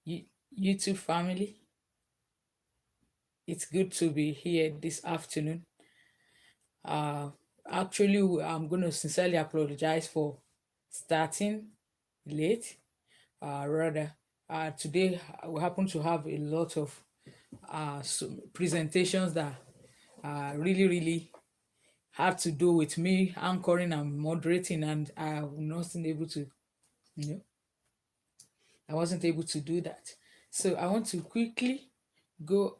YouTube family. It's good to be here this afternoon. Uh, I'm going to sincerely apologize for starting late. Rather, today we happen to have a lot of presentations that really had to do with me anchoring and moderating, and you know, I wasn't able to do that. So I want to quickly go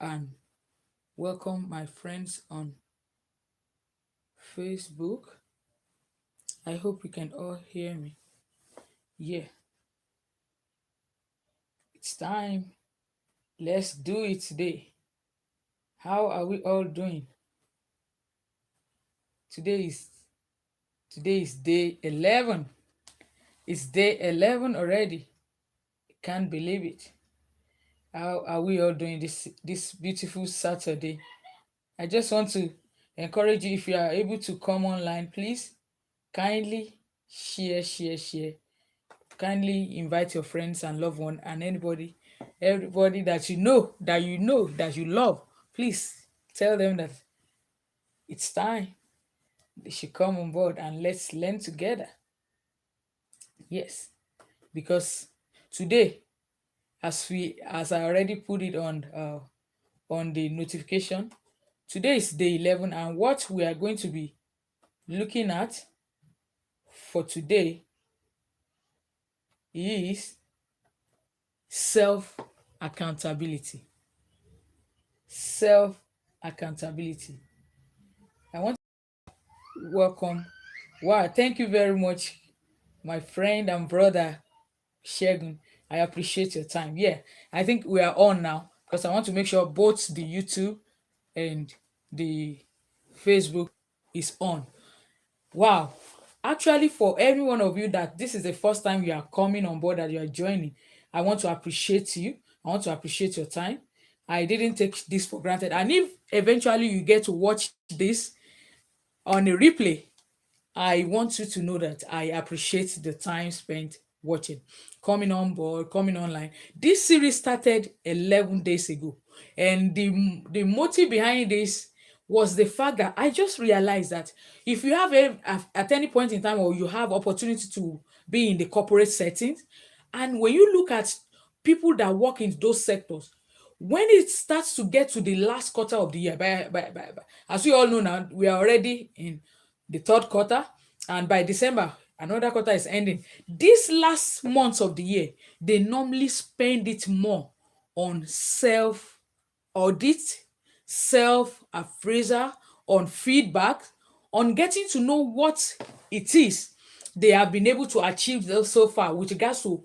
and welcome my friends on Facebook. I hope you can all hear me. Yeah, it's time. Let's do it today. How are we all doing? Today is today is day 11. It's day 11 already. Can't believe it. How are we all doing this beautiful Saturday? I just want to encourage you, if you are able to come online, please kindly share. Kindly invite your friends and loved one and everybody that you love. Please tell them that it's time they should come on board and let's learn together. Yes, because today, as I already put it on the notification, today is day 11, and what we are going to be looking at for today is self accountability. Self accountability. I want to welcome. Wow, thank you very much, my friend and brother Shegun. I appreciate your time. Yeah, I think we are on now because I want to make sure both the YouTube and the Facebook is on. Wow. Actually, for every one of you that this is the first time you are coming on board, that you are joining, I want to appreciate you. I want to appreciate your time. I didn't take this for granted. And if eventually you get to watch this on a replay, I want you to know that I appreciate the time spent watching, coming on board, coming online. This series started 11 days ago, and the motive behind this was the fact that I just realized that if you have at any point in time, or you have opportunity to be in the corporate settings, and when you look at people that work in those sectors, when it starts to get to the last quarter of the year, as we all know now, we are already in the third quarter, and by December, another quarter is ending. This last months of the year, they normally spend it more on self audit, self appraisal, on feedback, on getting to know what it is they have been able to achieve so far with regards to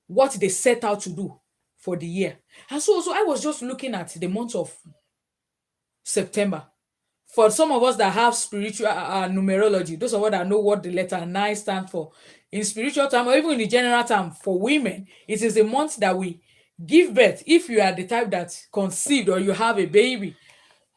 what they set out to do for the year. And so I was just looking at the month of September. For some of us that have spiritual numerology, those of us that know what the letter 9 stands for, in spiritual term, or even in the general term for women, it is the month that we give birth. If you are the type that conceived or you have a baby,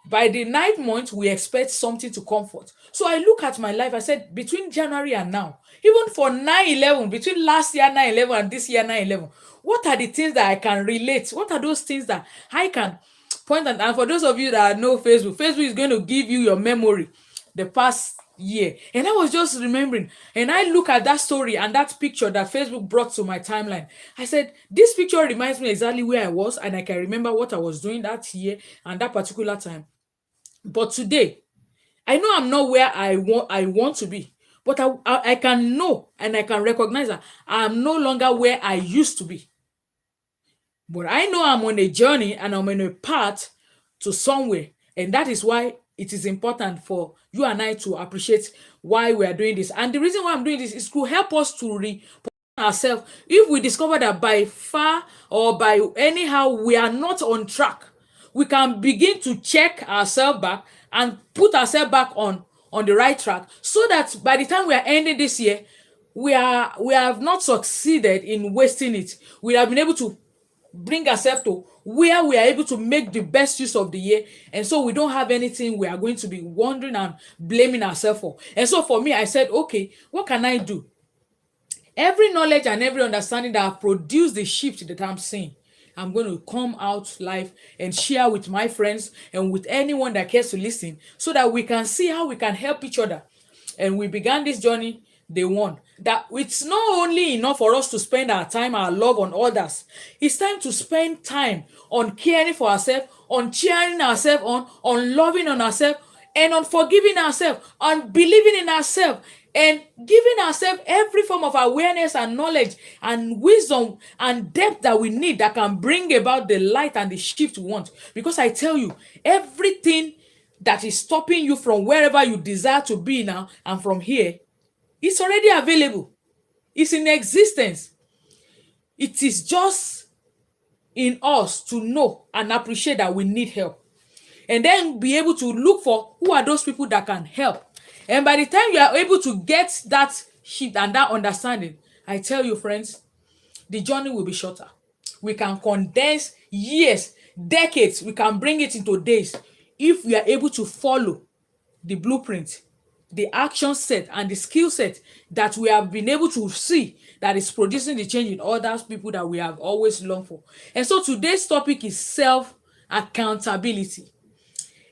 by the 9th month, we expect something to comfort. So I look at my life, I said, between January and now, even for 9/11, between last year 9/11 and this year 9/11, what are the things that I can relate? What are those things that I can point at? And for those of you that know Facebook, Facebook is going to give you your memory, the past year. And I was just remembering, and I look at that story and that picture that Facebook brought to my timeline. I said, this picture reminds me exactly where I was, and I can remember what I was doing that year and that particular time. But today, I know I'm not where I want to be, but I can know and I can recognize that I'm no longer where I used to be. But I know I'm on a journey and I'm on a path to somewhere. And that is why it is important for you and I to appreciate why we are doing this. And the reason why I'm doing this is to help us to ourselves. If we discover that by far or by anyhow we are not on track, we can begin to check ourselves back and put ourselves back on the right track, so that by the time we are ending this year, we have not succeeded in wasting it. We have been able to bring ourselves to where we are able to make the best use of the year, and so we don't have anything we are going to be wondering and blaming ourselves for. And so for me, I said, okay, what can I do? Every knowledge and every understanding that have produced the shift that I'm seeing, I'm going to come out live and share with my friends and with anyone that cares to listen, so that we can see how we can help each other. And we began this journey day one, that it's not only enough for us to spend our time, our love on others. It's time to spend time on caring for ourselves, on cheering ourselves on loving on ourselves, and on forgiving ourselves, on believing in ourselves, and giving ourselves every form of awareness and knowledge and wisdom and depth that we need, that can bring about the light and the shift we want. Because I tell you, everything that is stopping you from wherever you desire to be now and from here, it's already available. It's in existence. It is just in us to know and appreciate that we need help, and then be able to look for who are those people that can help. And by the time you are able to get that shift and that understanding, I tell you, friends, the journey will be shorter. We can condense years, decades, we can bring it into days, if we are able to follow the blueprint, the action set, and the skill set that we have been able to see that is producing the change in other people that we have always longed for. And so today's topic is self accountability.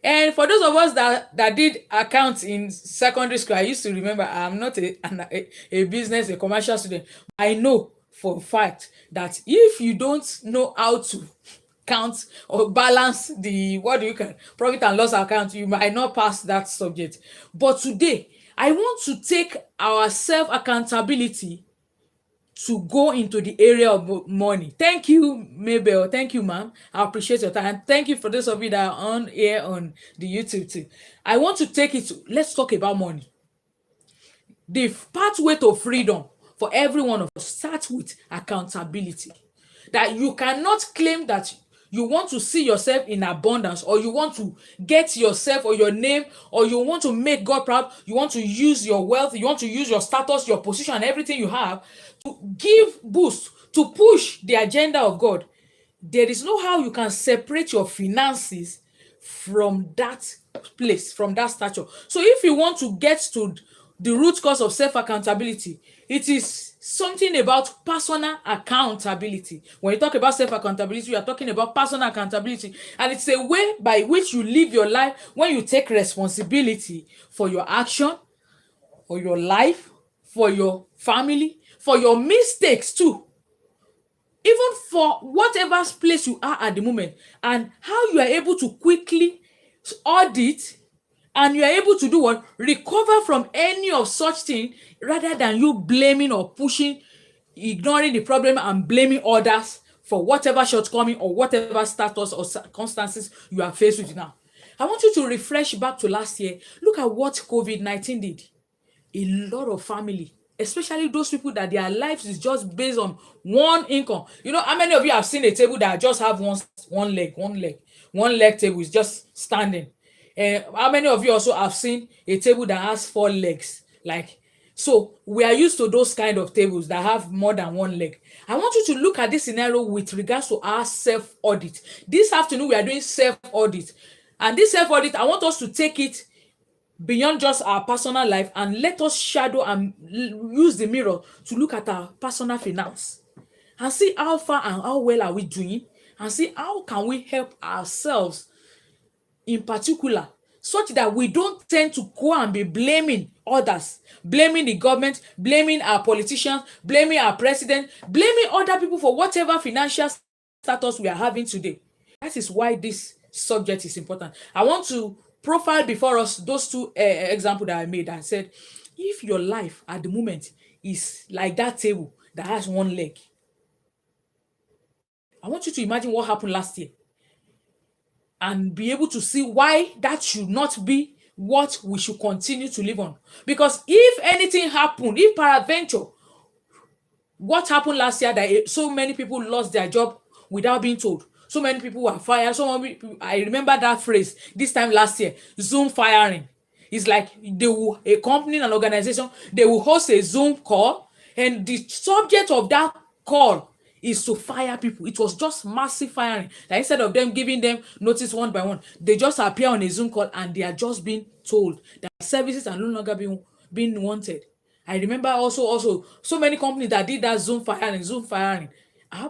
And for those of us that did accounts in secondary school, I used to remember, I'm not a business, a commercial student. I know for a fact that if you don't know how to count or balance the, what do you call, profit and loss account, you might not pass that subject. But today, I want to take our self accountability to go into the area of money. Thank you, Mabel. Thank you, ma'am. I appreciate your time. And thank you for those of you that are on here on the YouTube too. I want to take it to, let's talk about money. The pathway to freedom for every one of us starts with accountability. That you cannot claim that you want to see yourself in abundance, or you want to get yourself or your name, or you want to make God proud, you want to use your wealth, you want to use your status, your position, and everything you have to give boost, to push the agenda of God. There is no how you can separate your finances from that place, from that stature. So if you want to get to the root cause of self accountability, it is something about personal accountability. When you talk about self accountability, you are talking about personal accountability, and it's a way by which you live your life when you take responsibility for your action, for your life, for your family, for your mistakes too, even for whatever place you are at the moment, and how you are able to quickly audit, and you are able to do what, recover from any of such thing, rather than you blaming or pushing, ignoring the problem and blaming others for whatever shortcoming or whatever status or circumstances you are faced with now. I want you to refresh back to last year. Look at what COVID-19 did. A lot of family, especially those people that their lives is just based on one income. You know how many of you have seen a table that just have one leg table is just standing? And how many of you also have seen a table that has four legs? Like, so we are used to those kind of tables that have more than one leg. I want you to look at this scenario with regards to our self audit. This afternoon we are doing self audit, and this self audit, I want us to take it beyond just our personal life, and let us shadow and use the mirror to look at our personal finance and see how far and how well are we doing, and see how can we help ourselves in particular, such that we don't tend to go and be blaming others, blaming the government, blaming our politicians, blaming our president, blaming other people for whatever financial status we are having today. That is why this subject is important. I want to profile before us those two examples that I made. I said, if your life at the moment is like that table that has one leg, I want you to imagine what happened last year, and be able to see why that should not be what we should continue to live on. Because if anything happened, if peradventure, what happened last year, that so many people lost their job without being told, so many people were fired, so many people, I remember that phrase this time last year, Zoom firing. It's like they will, a company, an organization, they will host a Zoom call, and the subject of that call is to fire people. It was just massive firing. Like, instead of them giving them notice one by one, they just appear on a Zoom call and they are just being told that services are no longer being wanted. I remember also so many companies that did that Zoom firing.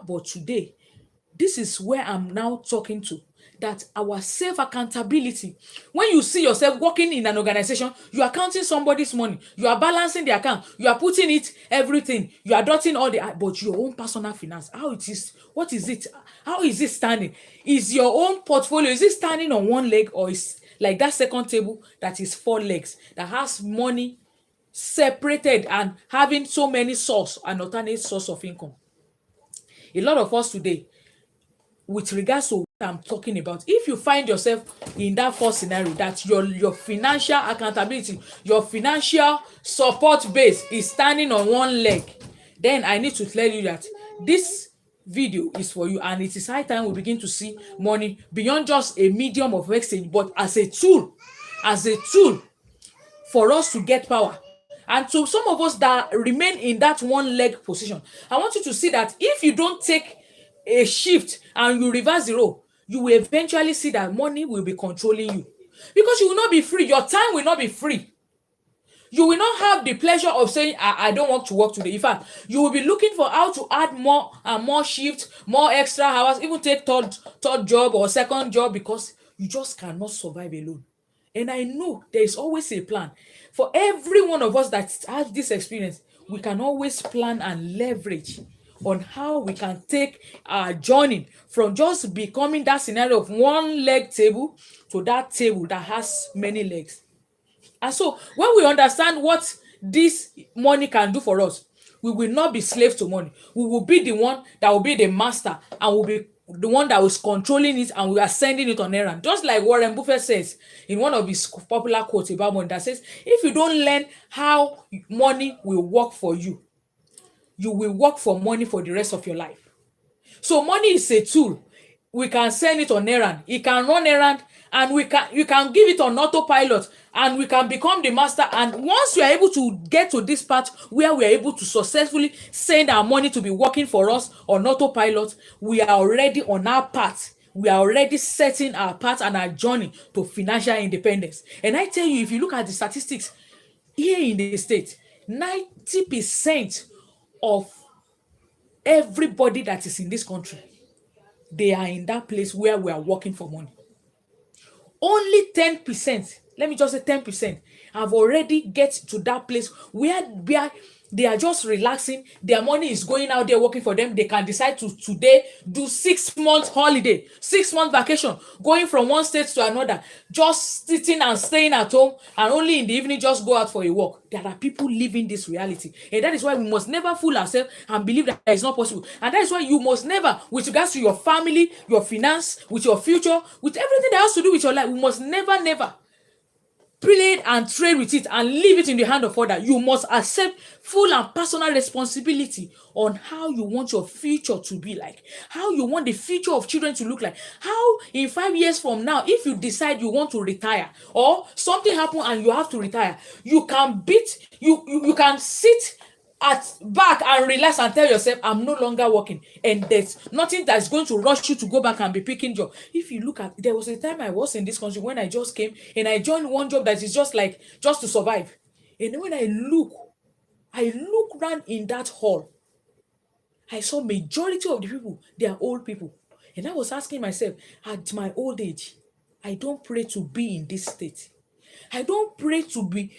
But today, this is where I'm now talking to, that our self accountability. When you see yourself working in an organization, you are counting somebody's money, you are balancing the account, you are putting it everything, you are dotting all the but your own personal finance, how it is, what is it, how is it standing? Is your own portfolio, is it standing on one leg, or is like that second table that is four legs, that has money separated and having so many source and alternate source of income? A lot of us today, with regards to what I'm talking about, if you find yourself in that first scenario, that your financial accountability, your financial support base is standing on one leg, then I need to tell you that this video is for you, and it is high time we begin to see money beyond just a medium of exchange, but as a tool for us to get power. And to some of us that remain in that one leg position, I want you to see that if you don't take a shift and you reverse the role, you will eventually see that money will be controlling you, because you will not be free. Your time will not be free. You will not have the pleasure of saying, I don't want to work today. In fact, you will be looking for how to add more and more shifts, more extra hours, even take third job or second job, because you just cannot survive alone. And I know there is always a plan. For every one of us that has this experience, we can always plan and leverage on how we can take our journey from just becoming that scenario of one leg table to that table that has many legs. And so when we understand what this money can do for us, we will not be slaves to money. We will be the one that will be the master, and will be the one that was controlling it, and we are sending it on errand. Just like Warren Buffett says in one of his popular quotes about money, that says, if you don't learn how money will work for you, you will work for money for the rest of your life. So money is a tool. We can send it on errand. It can run errand, and you can give it on autopilot, and we can become the master. And once we are able to get to this part where we are able to successfully send our money to be working for us on autopilot, we are already on our path. We are already setting our path and our journey to financial independence. And I tell you, if you look at the statistics here in the state, 90% of everybody that is in this country, they are in that place where we are working for money. Only 10%, let me just say 10%, have already get to that place where they are just relaxing. Their money is going out there working for them. They can decide to today do 6 months holiday, 6 month vacation, going from one state to another, just sitting and staying at home, and only in the evening just go out for a walk. There are people living this reality, and that is why we must never fool ourselves and believe that it's not possible. And that is why you must never, with regards to your family, your finance, with your future, with everything that has to do with your life, we must never play and trade with it and leave it in the hand of others. You must accept full and personal responsibility on how you want your future to be like, how you want the future of children to look like, how in 5 years from now, if you decide you want to retire or something happen and you have to retire, you can you can sit at back and relax and tell yourself, I'm no longer working, and there's nothing that's going to rush you to go back and be picking job. If you look at, there was a time I was in this country when I just came and I joined one job that is just like just to survive. And when I look around in that hall, I saw majority of the people, they are old people. And I was asking myself, at my old age, I don't pray to be in this state. I don't pray to be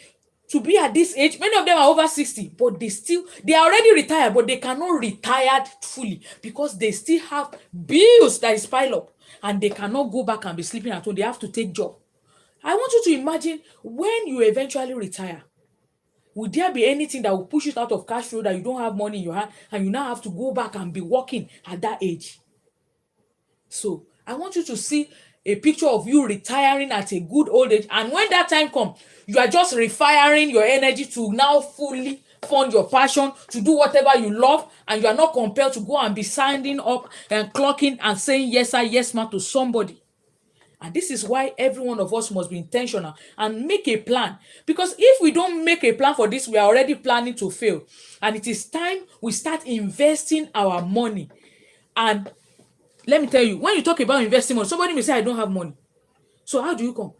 at this age. Many of them are over 60, but they are already retired, but they cannot retire fully because they still have bills that is pile up, and they cannot go back and be sleeping at home. They have to take job. I want you to imagine when you eventually retire, would there be anything that will push you out of cash flow, that you don't have money in your hand and you now have to go back and be working at that age? So I want you to see a picture of you retiring at a good old age, and when that time comes, you are just refiring your energy to now fully fund your passion, to do whatever you love, and you are not compelled to go and be signing up and clocking and saying yes sir, yes ma'am to somebody. And this is why every one of us must be intentional and make a plan. Because if we don't make a plan for this, we are already planning to fail. And it is time we start investing our money. And let me tell you, when you talk about investing money, somebody may say, I don't have money. So how do you come?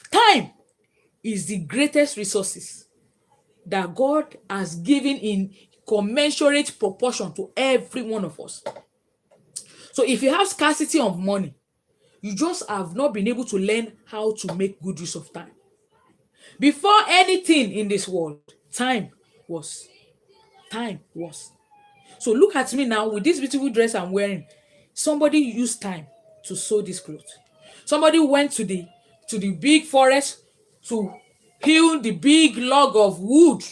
Time is the greatest resources that God has given in commensurate proportion to every one of us. So if you have scarcity of money, you just have not been able to learn how to make good use of time. Before anything in this world, time was. Time was. So look at me now with this beautiful dress I'm wearing. Somebody used time to sew this clothes. Somebody went to the big forest to hew the big log of wood,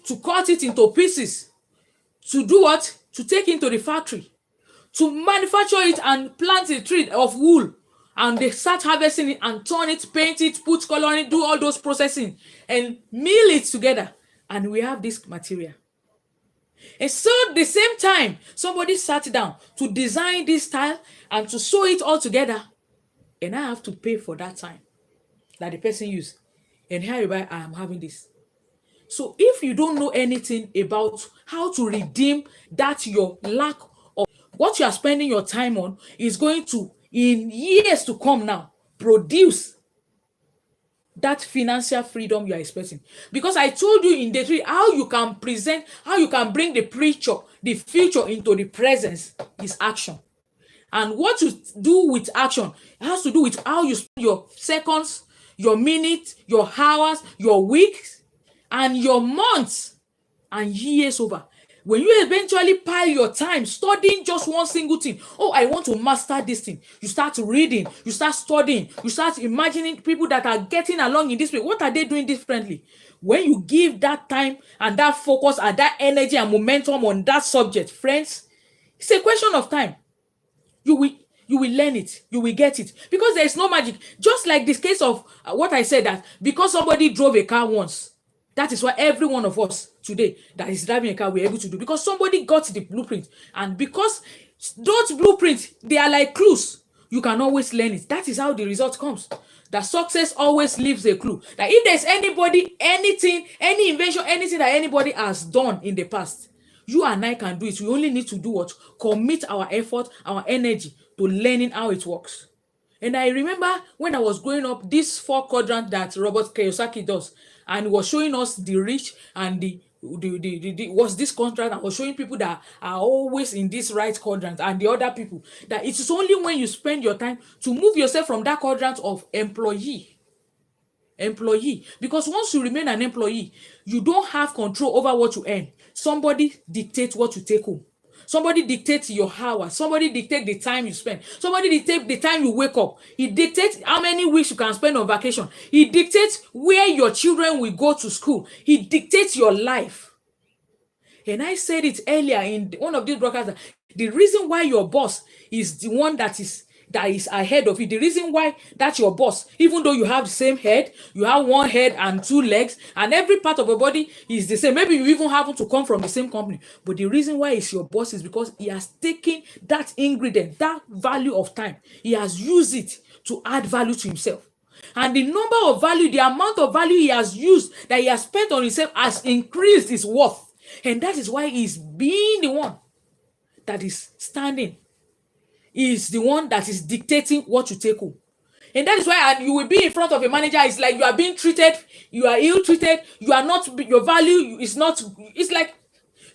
to cut it into pieces, to do what? To take into the factory, to manufacture it and plant a tree of wool. And they start harvesting it and turn it, paint it, put color on it, do all those processing and mill it together. And we have this material. And so at the same time, somebody sat down to design this style and to sew it all together. And I have to pay for that time that the person used. And hereby I am having this. So if you don't know anything about how to redeem that your lack of what you are spending your time on is going to, in years to come now, produce that financial freedom you are expecting. Because I told you in day 3 how you can present, how you can bring the future into the presence is action. And what you do with action has to do with how you spend your seconds, your minutes, your hours, your weeks, and your months and years over. When you eventually pile your time studying just one single thing, oh, I want to master this thing. You start reading, you start studying, you start imagining people that are getting along in this way. What are they doing differently? When you give that time and that focus and that energy and momentum on that subject, friends, it's a question of time. You will learn it, you will get it, because there is no magic. Just like this case of what I said, that because somebody drove a car once, that is why every one of us today that is driving a car we're able to do, because somebody got the blueprint. And because those blueprints, they are like clues, you can always learn it. That is how the result comes. That success always leaves a clue. That if there's anybody, anything, any invention, anything that anybody has done in the past, you and I can do it. We only need to do what? Commit our effort, our energy to learning how it works. And I remember when I was growing up, this 4 quadrant that Robert Kiyosaki does, and he was showing us the rich and the was this contract, and was showing people that are always in this right quadrant, and the other people that it is only when you spend your time to move yourself from that quadrant of employee, because once you remain an employee, you don't have control over what you earn. Somebody dictates what you take home. Somebody dictates your hours. Somebody dictates the time you spend. Somebody dictates the time you wake up. He dictates how many weeks you can spend on vacation. He dictates where your children will go to school. He dictates your life. And I said it earlier in one of these broadcasts, that the reason why your boss is the one that is ahead of you, the reason why that's your boss, even though you have the same head, you have one head and 2 legs, and every part of your body is the same. Maybe you even happen to come from the same company, but the reason why it's your boss is because he has taken that ingredient, that value of time, he has used it to add value to himself. And the number of value, the amount of value he has used, that he has spent on himself, has increased his worth. And that is why he's being the one that is standing, is the one that is dictating what you take home. And that is why you will be in front of a manager, it's like you are being treated, you are ill-treated, you are not, your value is not, it's like,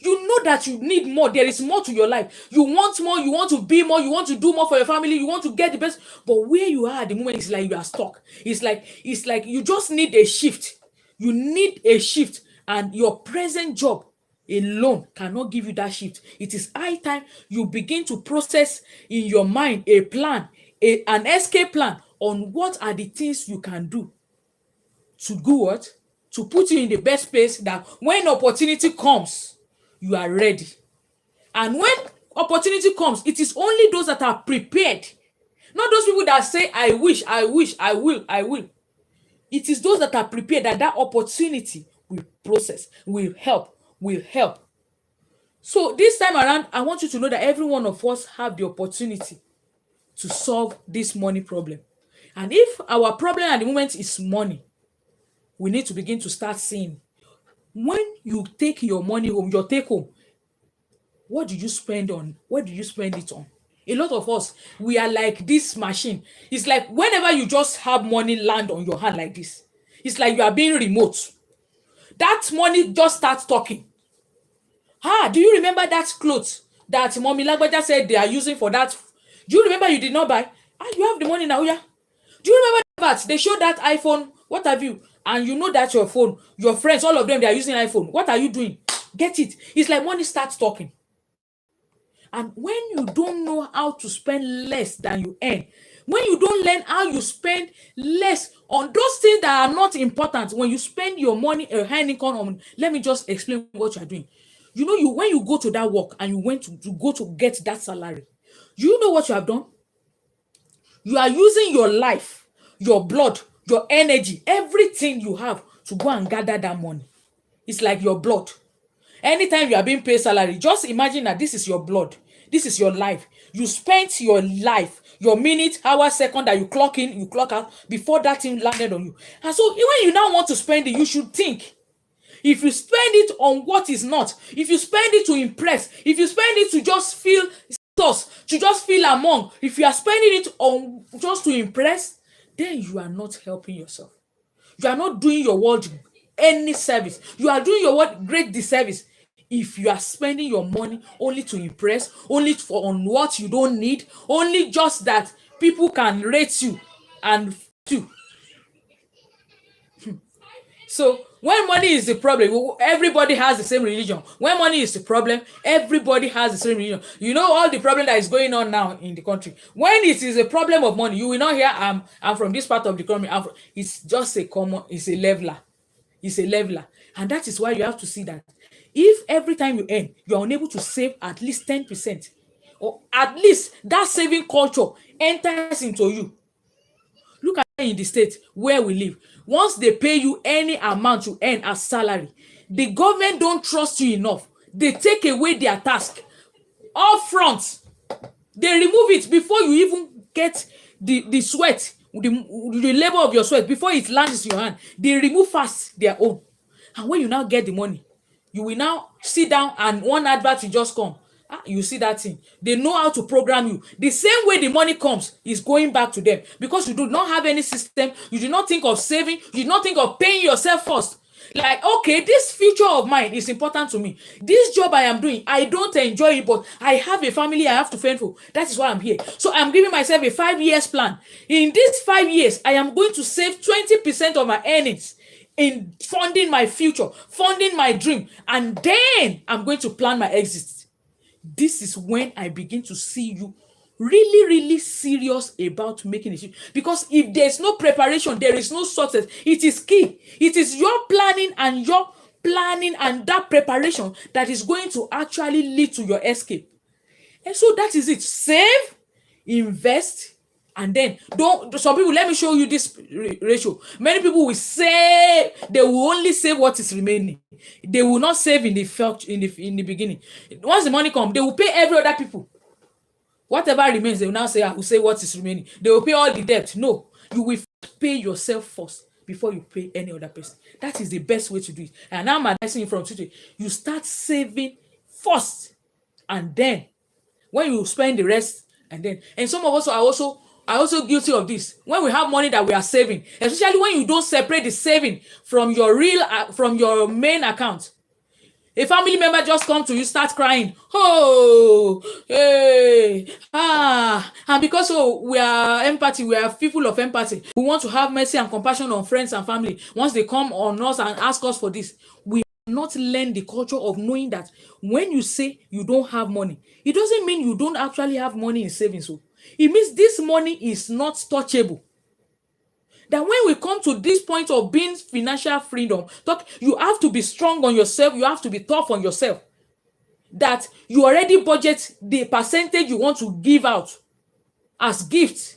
you know that you need more, there is more to your life, you want more, you want to be more, you want to do more for your family, you want to get the best, but where you are at the moment, it's like you are stuck. It's like you just need a shift. You need a shift, and your present job alone cannot give you that shift. It is high time you begin to process in your mind a plan, an escape plan on what are the things you can do to do what? To put you in the best place, that when opportunity comes, you are ready. And when opportunity comes, it is only those that are prepared, not those people that say, I wish, I will. It is those that are prepared that opportunity will process, will help. So this time around, I want you to know that every one of us have the opportunity to solve this money problem. And if our problem at the moment is money, we need to begin to start seeing, when you take your money home, your take home, what do you spend on? What do you spend it on? A lot of us, we are like this machine. It's like whenever you just have money land on your hand like this, it's like you are being remote. that money just starts talking. Do you remember that clothes that Mommy Lagbaja said they are using for that? Do you remember you did not buy? You have the money now, yeah. Do you remember that they showed that iPhone? What have you? And you know that your phone, your friends, all of them, they are using iPhone. What are you doing? Get it? It's like money starts talking. And when you don't know how to spend less than you earn, when you don't learn how you spend less on those things that are not important, when you spend your money high income on, let me just explain what you are doing. You know, when you go to that work and you went to go to get that salary, you know what you have done? You are using your life, your blood, your energy, everything you have to go and gather that money. It's like your blood. Anytime you are being paid salary, just imagine that this is your blood. This is your life. You spent your life, your minute, hour, second that you clock in, you clock out before that thing landed on you. And so when you now want to spend it, you should think. If you spend it on what is not, if you spend it to impress, if you spend it to just feel status, to just feel among, if you are spending it on just to impress, then you are not helping yourself. You are not doing your world any service. You are doing your world great disservice if you are spending your money only to impress, only for on what you don't need, only just that people can rate you and you. So when money is the problem, everybody has the same religion. When money is the problem, everybody has the same religion. You know all the problem that is going on now in the country. When it is a problem of money, you will not hear I'm from this part of the country. It's just a common, it's a leveler. It's a leveler. And that is why you have to see that if every time you earn, you are unable to save at least 10%, or at least that saving culture enters into you. Look at in the state where we live. Once they pay you any amount you earn as salary, the government don't trust you enough. They take away their task up front. They remove it before you even get the sweat, the labor of your sweat, before it lands in your hand. They remove fast their own. And when you now get the money, you will now sit down and one advert will just come. You see that thing. They know how to program you. The same way the money comes is going back to them, because you do not have any system. You do not think of saving. You do not think of paying yourself first. Like, okay, this future of mine is important to me. This job I am doing, I don't enjoy it, but I have a family I have to fend for. That is why I'm here. So I'm giving myself a 5 years plan. In these 5 years, I am going to save 20% of my earnings in funding my future, funding my dream, and then I'm going to plan my exit. This is when I begin to see you really serious about making it. Because if there's no preparation, there is no success. It is key. It is your planning and that preparation that is going to actually lead to your escape. And so that is it. Save, invest, and then some people, let me show you this ratio. Many people will say they will only save what is remaining. They will not save in the beginning. Once the money comes, they will pay every other people. Whatever remains, they will now say, I will say what is remaining. They will pay all the debt. No, you will pay yourself first before you pay any other person. That is the best way to do it. And now I'm advising you from today, you start saving first, and then when you spend the rest, and some of us are also guilty of this. When we have money that we are saving, especially when you don't separate the saving from your main account. A family member just come to you, start crying. Oh, hey, and because we are empathy, we are people of empathy. We want to have mercy and compassion on friends and family. Once they come on us and ask us for this, we not learn the culture of knowing that when you say you don't have money, it doesn't mean you don't actually have money in savings. So it means this money is not touchable. That when we come to this point of being financial freedom, you have to be strong on yourself. You have to be tough on yourself. That you already budget the percentage you want to give out as gifts,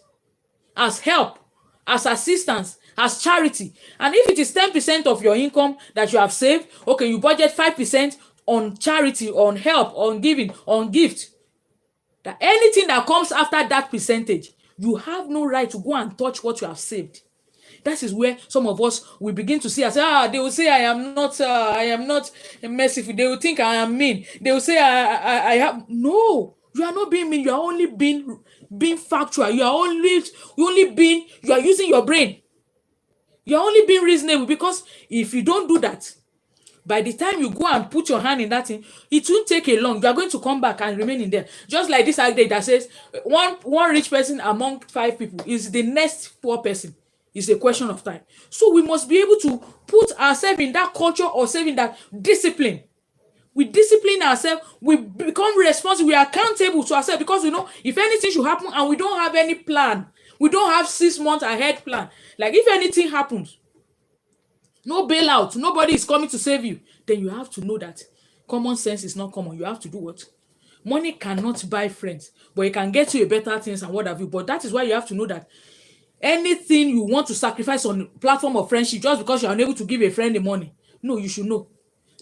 as help, as assistance, as charity. And if it is 10% of your income that you have saved, okay, you budget 5% on charity, on help, on giving, on gift. That anything that comes after that percentage, you have no right to go and touch what you have saved. That is where some of us will begin to see us. They will say I am not merciful. They will think I am mean. They will say I have. No, you are not being mean. You are only being factual. You are using your brain. You are only being reasonable, because if you don't do that, By the time you go and put your hand in that thing, it won't take a long. You are going to come back and remain in there. Just like this idea that says one rich person among 5 people is the next poor person. It's a question of time. So we must be able to put ourselves in that culture or saving that discipline. We discipline ourselves, we become responsible, we are accountable to ourselves, because we know if anything should happen and we don't have any plan, we don't have 6 months ahead plan. Like if anything happens, no bailout, nobody is coming to save you, then you have to know that common sense is not common. You have to do what? Money cannot buy friends, but it can get you a better things and what have you. But that is why you have to know that anything you want to sacrifice on platform of friendship just because you're unable to give a friend the money, no, you should know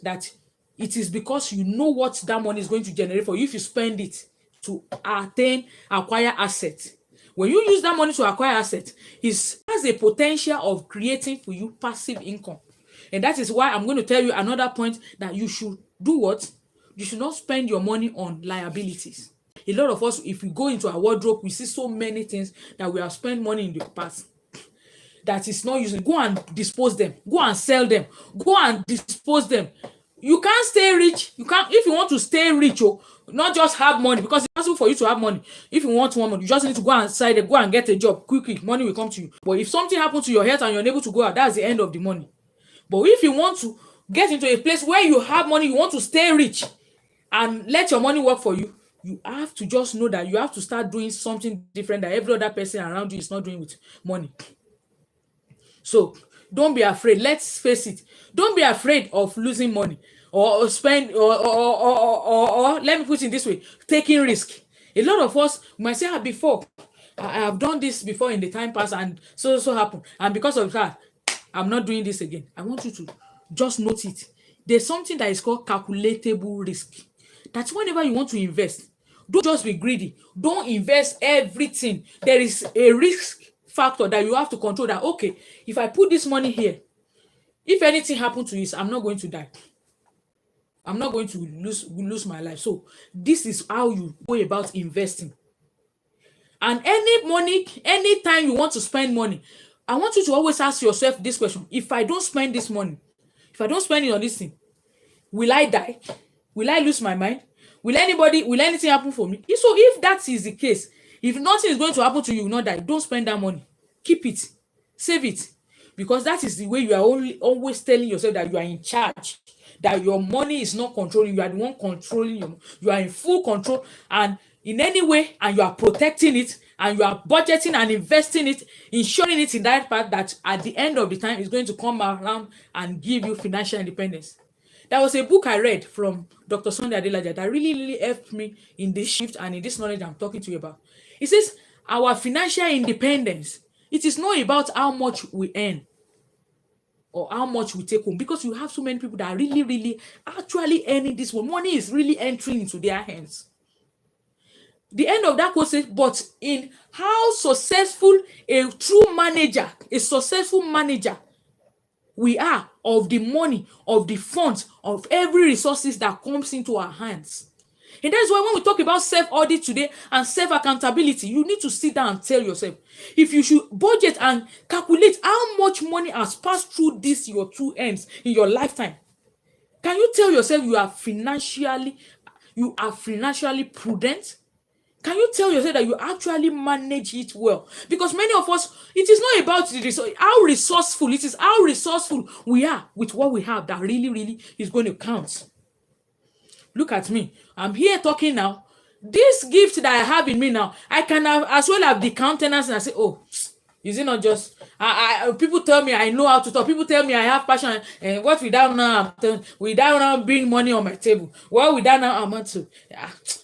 that it is because you know what that money is going to generate for you if you spend it to acquire assets. When you use that money to acquire assets, it has a potential of creating for you passive income. And that is why I'm going to tell you another point, that you should do what? You should not spend your money on liabilities. A lot of us, if we go into our wardrobe, we see so many things that we have spent money in the past that is not using. Go and dispose them. Go and sell them. Go and dispose them. You can't stay rich. You can't, if you want to stay rich, not just have money, because it's possible for you to have money. If you want one money, you just need to go outside and go and get a job quickly. Money will come to you. But if something happens to your health and you're unable to go out, that's the end of the money. But if you want to get into a place where you have money, you want to stay rich and let your money work for you, you have to just know that you have to start doing something different that every other person around you is not doing with money. So don't be afraid. Let's face it. Don't be afraid of losing money or spend or let me put it this way, taking risk. A lot of us might say, before I have done this before in the time past and so happened, and because of that I'm not doing this again. I want you to just note it. There's something that is called calculatable risk. That's whenever you want to invest, don't just be greedy. Don't invest everything. There is a risk factor that you have to control, that okay, if I put this money here, if anything happens to it, I'm not going to die. I'm not going to lose my life. So this is how you go about investing. And anytime you want to spend money, I want you to always ask yourself this question: if I don't spend this money, if I don't spend it on this thing, will I die? Will I lose my mind? Will anything happen for me? So if that is the case, if nothing is going to happen to you, you will not die, don't spend that money. Keep it. Save it. Because that is the way you are always telling yourself that you are in charge, that your money is not controlling you, are the one controlling you are in full control, and in any way, and you are protecting it, and you are budgeting and investing it, ensuring it in that part that at the end of the time is going to come around and give you financial independence. There was a book I read from Dr. Sunday Adelaja that really helped me in this shift and in this knowledge I'm talking to you about. It says our financial independence, it is not about how much we earn or how much we take home, because you have so many people that are really actually earning this one. Money is really entering into their hands. The end of that quote says, but in how successful a true manager, a successful manager we are of the money, of the funds, of every resources that comes into our hands. And that's why when we talk about self-audit today and self-accountability, you need to sit down and tell yourself, if you should budget and calculate how much money has passed through your 2 ends in your lifetime. Can you tell yourself you are financially prudent? Can you tell yourself that you actually manage it well? Because many of us, it is not about how resourceful, it is how resourceful we are with what we have that really is going to count. Look at me. I'm here talking now. This gift that I have in me now, I can have as well have the countenance and I say, oh, is it not just people tell me I know how to talk, people tell me I have passion, and what without now bring money on my table, what without now I'm to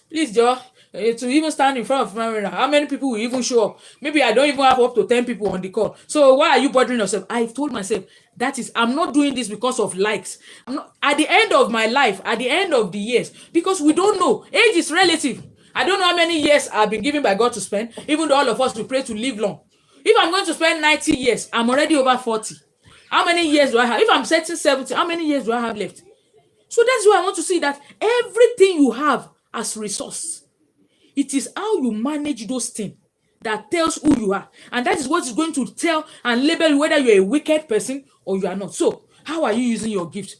please Joe, to even stand in front of camera, how many people will even show up? Maybe I don't even have up to 10 people on the call. So why are you bothering yourself? I've told myself that is, I'm not doing this because of likes. I'm not at the end of my life, at the end of the years, because we don't know. Age is relative. I don't know how many years I've been given by God to spend, even though all of us we pray to live long. If I'm going to spend 90 years, I'm already over 40. How many years do I have? If I'm setting 70, how many years do I have left? So that's why I want to see that everything you have as resource, it is how you manage those things that tells who you are. And that is what is going to tell and label whether you're a wicked person or you are not. So how are you using your gift?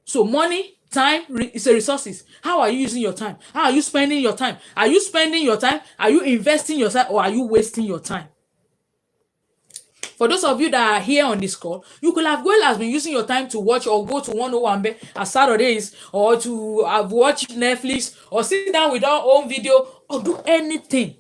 So money, time is a resources. How are you using your time? How are you spending your time? Are you spending your time? Are you investing your time, or are you wasting your time? For those of you that are here on this call, you could have well as been using your time to watch or go to 101 as Saturdays, or to have watched Netflix, or sit down with our own video, or do anything.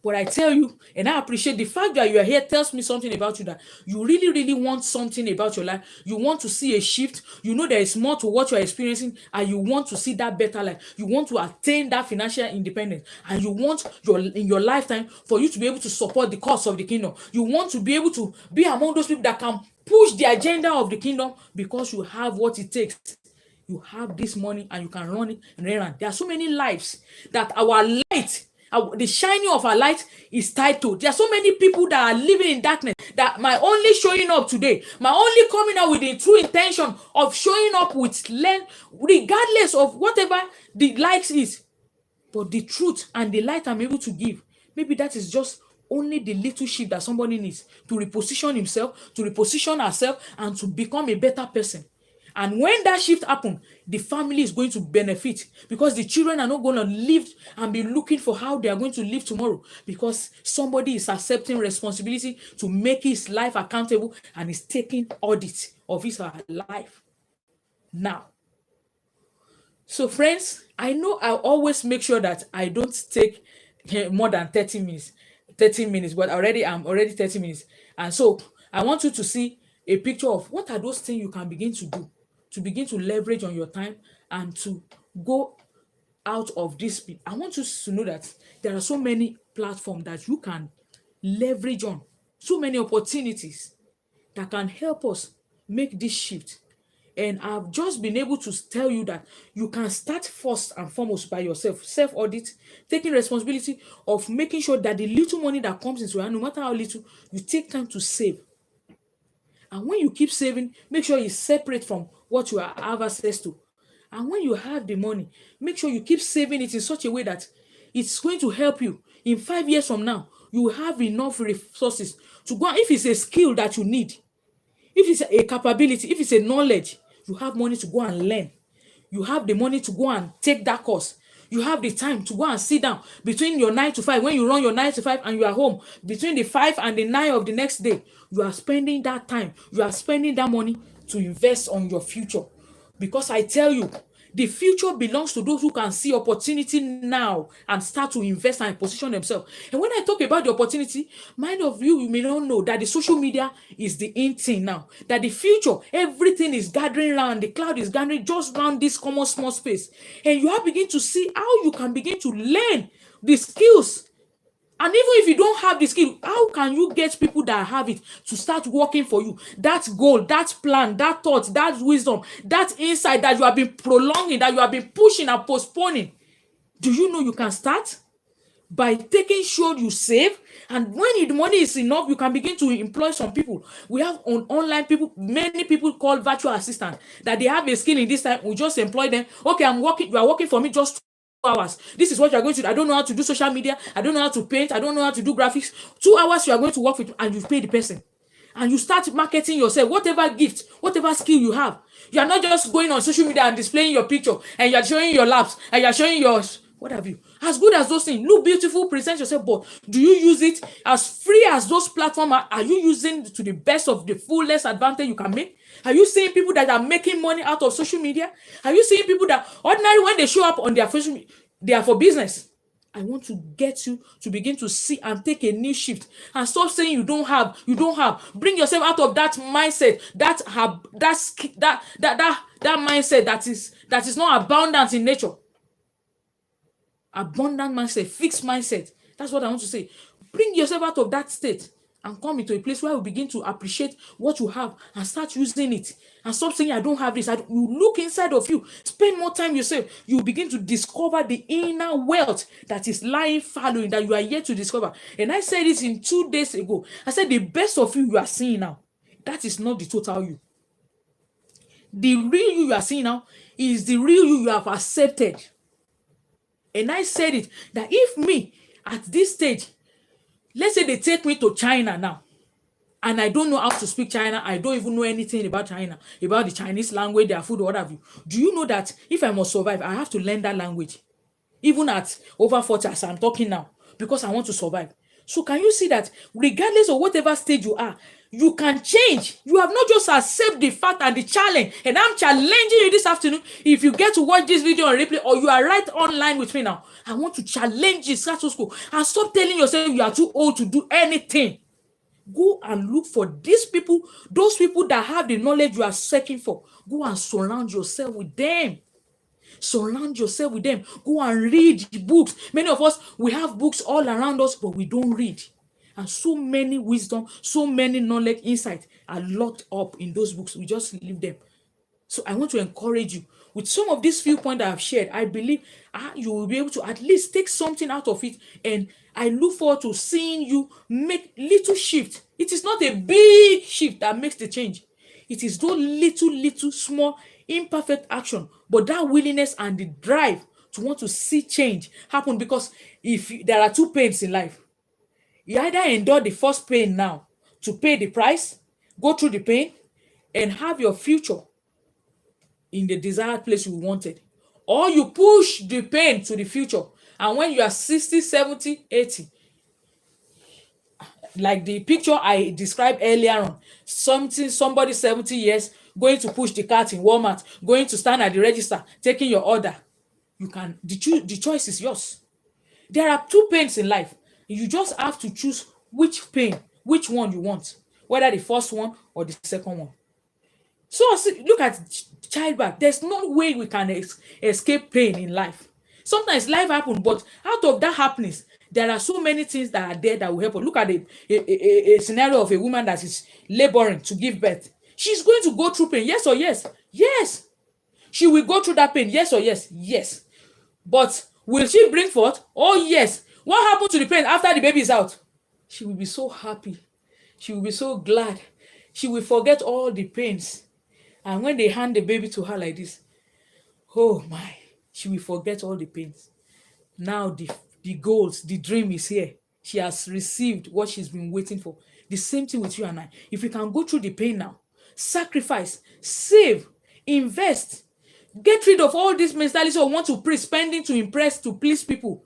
But I tell you, and I appreciate the fact that you are here tells me something about you, that you really, really want something about your life. You want to see a shift. You know there is more to what you are experiencing, and you want to see that better life. You want to attain that financial independence, and you want in your lifetime for you to be able to support the cause of the kingdom. You want to be able to be among those people that can push the agenda of the kingdom because you have what it takes. You have this money and you can run it and run. There are so many lives that our light, the shining of our light is tied to. There are so many people that are living in darkness, that my only showing up today, my only coming out with the true intention of showing up with learn, regardless of whatever the likes is, but the truth and the light I'm able to give, maybe that is just only the little shift that somebody needs to reposition himself, to reposition herself, and to become a better person. And when that shift happens, the family is going to benefit, because the children are not going to live and be looking for how they are going to live tomorrow, because somebody is accepting responsibility to make his life accountable and is taking audit of his or her life. Now, so friends, I know I always make sure that I don't take more than 30 minutes. 30 minutes, but I'm already 30 minutes. And so I want you to see a picture of what are those things you can begin to do to begin to leverage on your time and to go out of this. I want you to know that there are so many platforms that you can leverage on, so many opportunities that can help us make this shift. And I've just been able to tell you that you can start first and foremost by yourself, self audit, taking responsibility of making sure that the little money that comes into your hand, no matter how little, you take time to save. And when you keep saving, make sure it's separate from what you have access to. And when you have the money, make sure you keep saving it in such a way that it's going to help you. In 5 years from now, you will have enough resources to go. If it's a skill that you need, if it's a capability, if it's a knowledge, you have money to go and learn. You have the money to go and take that course. You have the time to go and sit down between your 9 to 5. When you run your 9 to 5 and you are home, between the 5 and the 9 of the next day, you are spending that time, you are spending that money to invest on your future. Because I tell you, the future belongs to those who can see opportunity now and start to invest and position themselves. And when I talk about the opportunity, many of you may not know that the social media is the in thing now. That the future, everything is gathering around, the cloud is gathering just around this common small space. And you have begin to see how you can begin to learn the skills. And even if you don't have the skill, how can you get people that have it to start working for you? That goal, that plan, that thought, that wisdom, that insight that you have been prolonging, that you have been pushing and postponing. Do you know you can start by taking sure you save? And when the money is enough, you can begin to employ some people. We have online people, many people call virtual assistant, that they have a skill in this time. We just employ them. Okay, I'm working, you are working for me just 2 hours. This is what you are going to do. I don't know how to do social media. I don't know how to paint. I don't know how to do graphics. 2 hours you are going to work with, and you pay the person. And you start marketing yourself, whatever gift, whatever skill you have. You are not just going on social media and displaying your picture, and you are showing your laps, and you are showing your what have you. As good as those things, look beautiful, present yourself, but do you use it as free as those platforms are? Are you using it to the best of the fullest advantage you can make? Are you seeing people that are making money out of social media? Are you seeing people that ordinarily when they show up on their social media, they are for business? I want to get you to begin to see and take a new shift and stop saying you don't have, you don't have. Bring yourself out of that mindset, that mindset that is not abundant in nature. Abundant mindset, fixed mindset. That's what I want to say. Bring yourself out of that state and come into a place where you begin to appreciate what you have and start using it. And stop saying, I don't have this. You look inside of you. Spend more time yourself. You begin to discover the inner wealth that is lying following, that you are yet to discover. And I said this in 2 days ago. I said the best of you are seeing now, that is not the total you. The real you are seeing now is the real you have accepted. And I said it, that if me, at this stage, let's say they take me to China now, and I don't know how to speak China, I don't even know anything about China, about the Chinese language, their food, or what have you. Do you know that if I must survive, I have to learn that language? Even at over 40 as I'm talking now, because I want to survive. So can you see that regardless of whatever stage you are, you can change. You have not just accept the fact and the challenge. And I'm challenging you this afternoon. If you get to watch this video on replay, or you are right online with me now, I want to challenge you, status quo, and stop telling yourself you are too old to do anything. Go and look for these people, those people that have the knowledge you are searching for. Go and surround yourself with them. Surround yourself with them. Go and read books. Many of us, we have books all around us, but we don't read. And so many wisdom, so many knowledge, insight are locked up in those books. We just leave them. So I want to encourage you with some of these few points that I've shared. I believe you will be able to at least take something out of it. And I look forward to seeing you make little shift. It is not a big shift that makes the change. It is those little, small, imperfect action, but that willingness and the drive to want to see change happen. Because if there are two pains in life, you either endure the first pain now to pay the price, go through the pain, and have your future in the desired place you wanted, or you push the pain to the future, and when you are 60, 70, 80, like the picture I described earlier on, somebody 70 years going to push the cart in Walmart, going to stand at the register, taking your order. You can, the choice is yours. There are two pains in life. You just have to choose which which one you want, whether the first one or the second one. So look at childbirth. There's no way we can escape pain in life. Sometimes life happens, but out of that happiness, there are so many things that are there that will help us. Look at a scenario of a woman that is laboring to give birth. She's going to go through pain, yes or yes? Yes. She will go through that pain, yes or yes? Yes. But will she bring forth? Oh, yes. What happened to the pain after the baby is out? She will be so happy. She will be so glad. She will forget all the pains. And when they hand the baby to her like this, oh my, she will forget all the pains. Now the goals, the dream is here. She has received what she's been waiting for. The same thing with you and I. If we can go through the pain now, sacrifice, save, invest, get rid of all this mentality of want to spending to impress, to please people.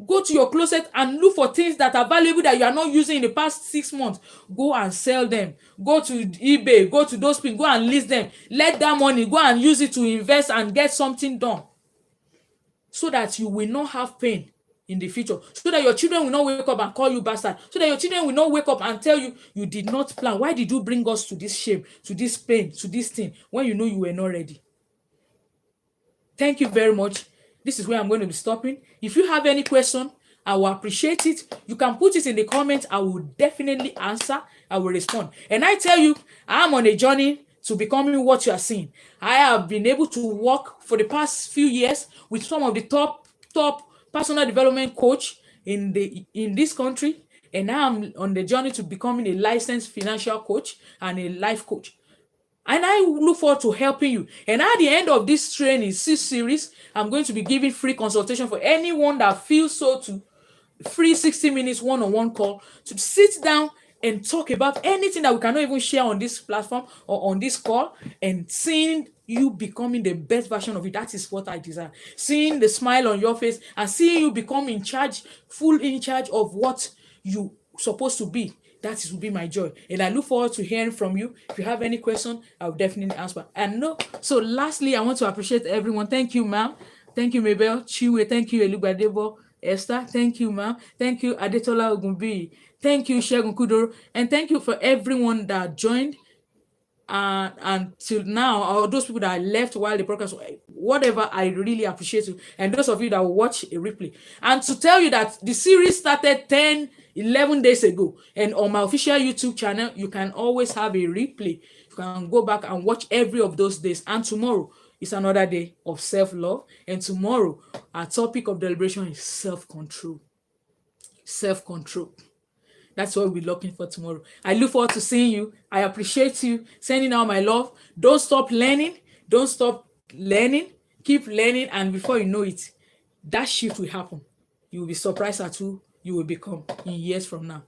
Go to your closet and look for things that are valuable that you are not using in the past 6 months. Go and sell them. Go to eBay. Go to those people. Go and list them. Let that money go and use it to invest and get something done, so that you will not have pain in the future, so that your children will not wake up and call you bastard, so that your children will not wake up and tell you, you did not plan. Why did you bring us to this shame, to this pain, to this thing, when you know you were not ready? Thank you very much. This is where I'm going to be stopping. If you have any question, I will appreciate it. You can put it in the comments. I will definitely answer. I will respond. And I tell you, I'm on a journey to becoming what you are seeing. I have been able to work for the past few years with some of the top personal development coach in this country. And now I'm on the journey to becoming a licensed financial coach and a life coach. And I look forward to helping you. And at the end of this training series, I'm going to be giving free consultation for anyone that feels so to free 60 minutes one-on-one call to sit down and talk about anything that we cannot even share on this platform or on this call, and seeing you becoming the best version of it. That is what I desire. Seeing the smile on your face and seeing you become in charge, full in charge of what you supposed to be. That will be my joy. And I look forward to hearing from you. If you have any question, I'll definitely answer. And no, so lastly, I want to appreciate everyone. Thank you, ma'am. Thank you, Mabel, Chiwe. Thank you, Elugbadebo, Esther. Thank you, ma'am. Thank you, Adetola Ogunbi. Thank you, Shegun Kudoro. And thank you for everyone that joined. And till now, or those people that left while the broadcast, whatever, I really appreciate you. And those of you that will watch a replay. And to tell you that the series started 11 days ago, and on my official YouTube channel, you can always have a replay. You can go back and watch every of those days. And tomorrow is another day of self-love. And tomorrow, our topic of deliberation is self-control. Self-control. That's what we're looking for tomorrow. I look forward to seeing you. I appreciate you. Sending out my love. Don't stop learning. Don't stop learning. Keep learning. And before you know it, that shift will happen. You will be surprised at who you will become in years from now.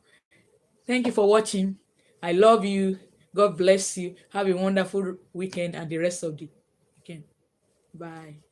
Thank you for watching. I love you. God bless you. Have a wonderful weekend and the rest of the weekend. Bye.